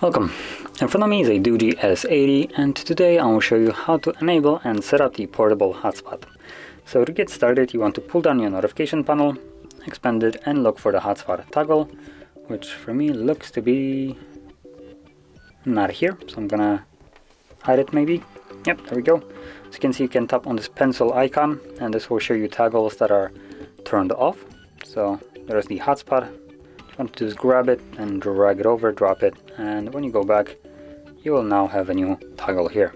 Welcome. In front of me is a DOOGEE S80, and today I will show you how to enable and set up the portable hotspot. So to get started, you want to pull down your notification panel, expand it, and look for the hotspot toggle, which for me looks to be not here, so I'm gonna hide it maybe. Yep, there we go. So you can see you can tap on this pencil icon, and this will show you toggles that are turned off. So there's the hotspot. You want to just grab it and drag it over, drop it, and when you go back, you will now have a new toggle here.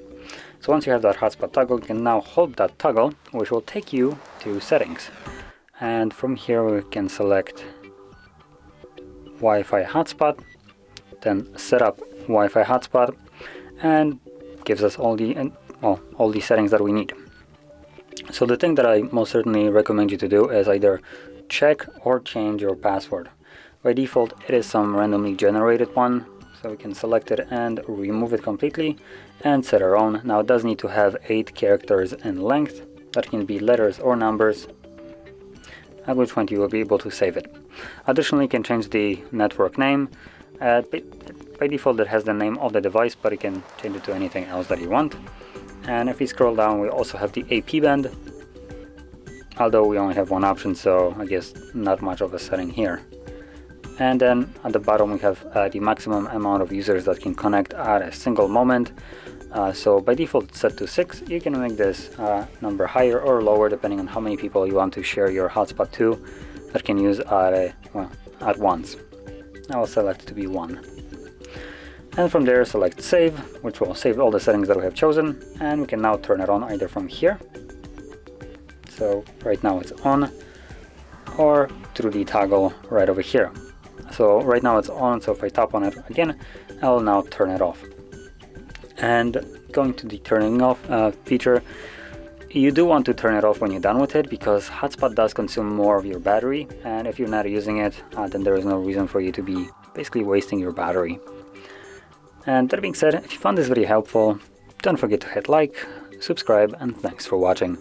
So once you have that hotspot toggle, you can now hold that toggle, which will take you to settings. And from here we can select Wi-Fi Hotspot, then set up Wi-Fi Hotspot, and gives us all the settings that we need. So the thing that I most certainly recommend you to do is either check or change your password. By default, it is some randomly generated one, so we can select it and remove it completely and set our own. Now it does need to have 8 characters in length. That can be letters or numbers, at which point you will be able to save it. Additionally, you can change the network name. By default, it has the name of the device, but you can change it to anything else that you want. And if we scroll down, we also have the AP band, although we only have one option, so I guess not much of a setting here. And then at the bottom we have the maximum amount of users that can connect at a single moment. So by default it's set to 6. You can make this number higher or lower depending on how many people you want to share your hotspot to that can use at once. I will select to be 1. And from there select save, which will save all the settings that we have chosen, and we can now turn it on either from here. So right now it's on, or through the toggle right over here. So right now it's on, so if I tap on it again, I will now turn it off. And going to the turning off feature, you do want to turn it off when you're done with it, because hotspot does consume more of your battery, and if you're not using it, then there is no reason for you to be basically wasting your battery. And that being said, if you found this video helpful, don't forget to hit like, subscribe, and thanks for watching.